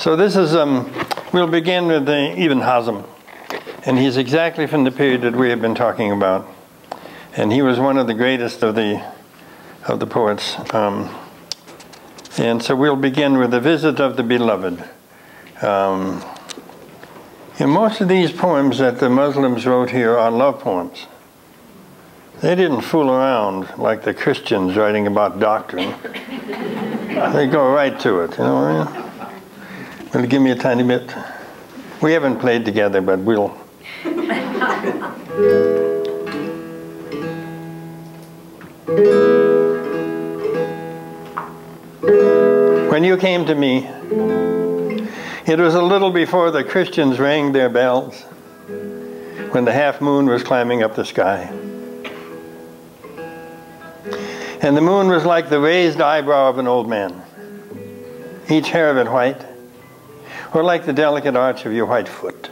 So this is, we'll begin with Ibn Hazm. And he's exactly from the period that we have been talking about. And he was one of the greatest of the poets. And so we'll begin with the visit of the beloved. And most of these poems that the Muslims wrote here are love poems. They didn't fool around like the Christians writing about doctrine. They go right to it, you know. Will you give me a tiny bit? We haven't played together, but we'll. When you came to me, it was a little before the Christians rang their bells, when the half moon was climbing up the sky. And the moon was like the raised eyebrow of an old man, each hair of it white, or like the delicate arch of your white foot.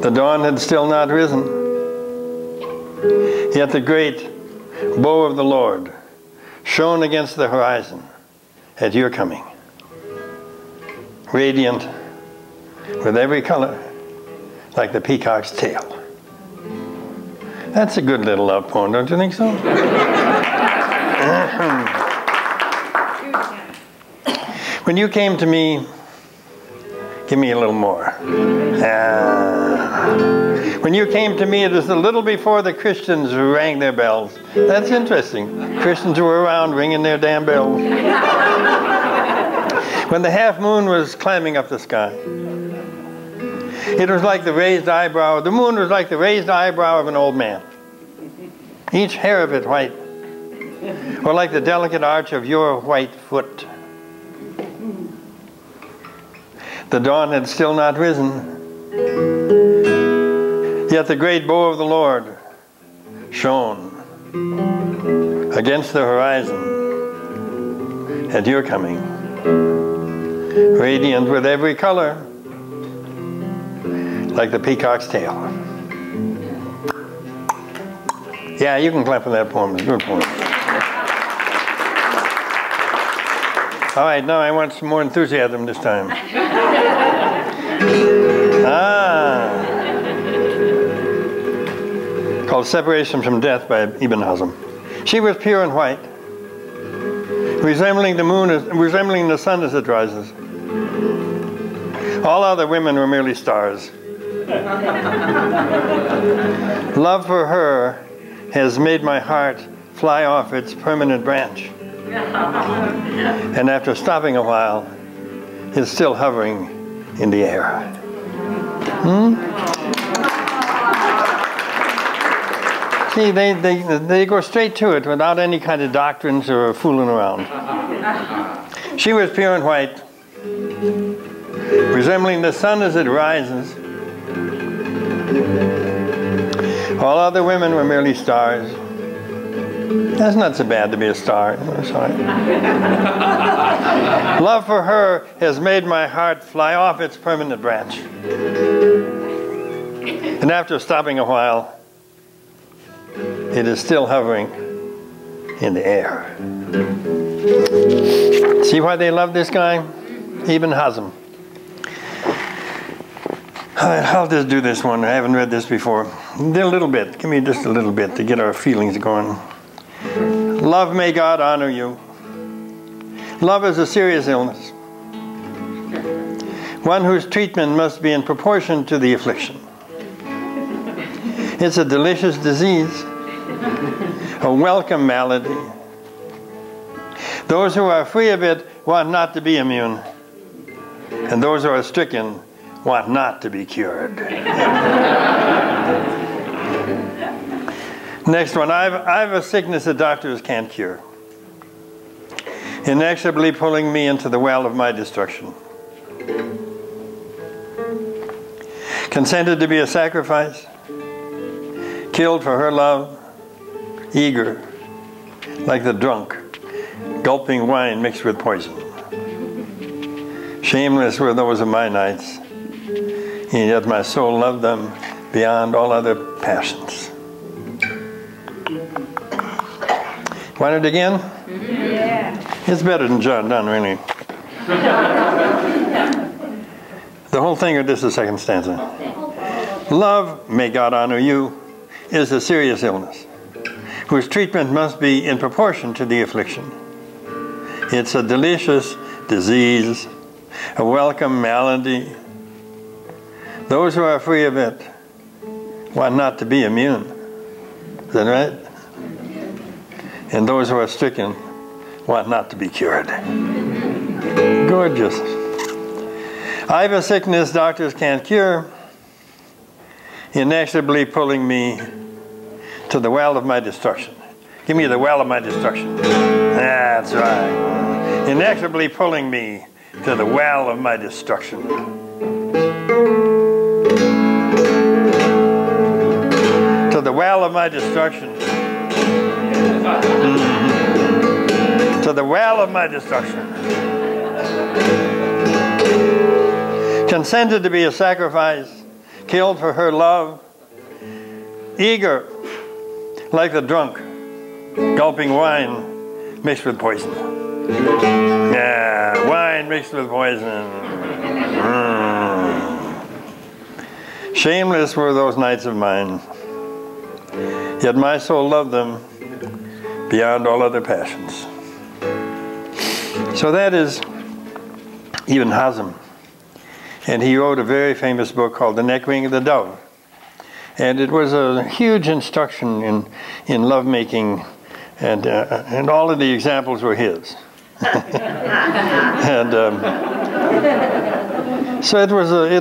The dawn had still not risen, yet the great bow of the Lord shone against the horizon at your coming, radiant with every color, like the peacock's tail. That's a good little love poem, don't you think so? When you came to me, give me a little more. When you came to me, it was a little before the Christians rang their bells. That's interesting. Christians were around ringing their damn bells. When the half moon was climbing up the sky, it was like the raised eyebrow. The moon was like the raised eyebrow of an old man, each hair of it white, or like the delicate arch of your white foot. The dawn had still not risen, yet the great bow of the Lord shone against the horizon at your coming, radiant with every color, like the peacock's tail. Yeah, you can clap for that poem. It's a good poem. All right, now I want some more enthusiasm this time. Called Separation from Death by Ibn Hazm. She was pure and white, resembling the moon, resembling the sun as it rises. All other women were merely stars. Love for her has made my heart fly off its permanent branch. And after stopping a while, is still hovering in the air. See, they go straight to it without any kind of doctrines or fooling around. She was pure and white, resembling the sun as it rises. All other women were merely stars. That's not so bad to be a star. Sorry. Love for her has made my heart fly off its permanent branch. And after stopping a while, it is still hovering in the air. See why they love this guy? Ibn Hazm. I'll just do this one. I haven't read this before. A little bit. Give me just a little bit to get our feelings going. Love, may God honor you. Love is a serious illness, one whose treatment must be in proportion to the affliction. It's a delicious disease, a welcome malady. Those who are free of it want not to be immune, and those who are stricken want not to be cured. Next one. I've a sickness that doctors can't cure, inexorably pulling me into the well of my destruction. Consented to be a sacrifice, killed for her love, eager, like the drunk, gulping wine mixed with poison. Shameless were those of my nights, and yet my soul loved them beyond all other passions. Want it again? Yeah. It's better than John Donne, really. The whole thing, or just the second stanza. Love, may God honor you, is a serious illness, whose treatment must be in proportion to the affliction. It's a delicious disease, a welcome malady. Those who are free of it want not to be immune. Is that right? And those who are stricken want not to be cured. Gorgeous. I've a sickness doctors can't cure, inexorably pulling me to the well of my destruction. Give me the well of my destruction. That's right. Inexorably pulling me to the well of my destruction. To the well of my destruction. To the well of my destruction. Consented to be a sacrifice, killed for her love, eager, like the drunk, gulping wine mixed with poison. Yeah, wine mixed with poison. Shameless were those nights of mine, yet my soul loved them beyond all other passions. So that is Ibn Hazm. And he wrote a very famous book called The Neck-Wing of the Dove. And it was a huge instruction in lovemaking, and all of the examples were his. And so it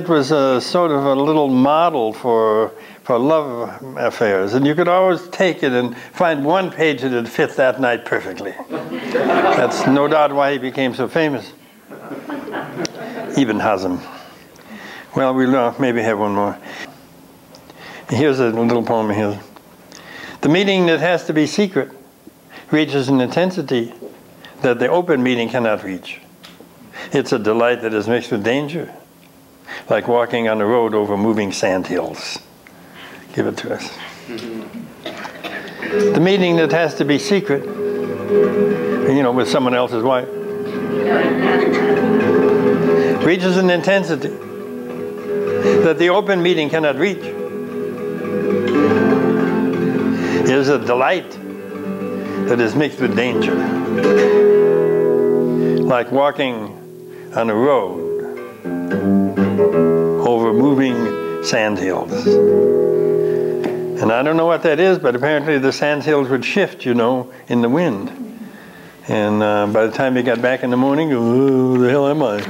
was a sort of a little model for love affairs. And you could always take it and find one page that would fit that night perfectly. That's no doubt why he became so famous. Ibn Hazm. Well, we'll maybe have one more. Here's a little poem of his. The meeting that has to be secret reaches an intensity that the open meeting cannot reach. It's a delight that is mixed with danger, like walking on a road over moving sandhills. Give it to us. The meeting that has to be secret, you know, with someone else's wife, reaches an intensity that the open meeting cannot reach. It is a delight that is mixed with danger, like walking on a road over moving sandhills. And I don't know what that is, but apparently the sandhills would shift, you know, in the wind. And by the time you got back in the morning, oh, the hell am I?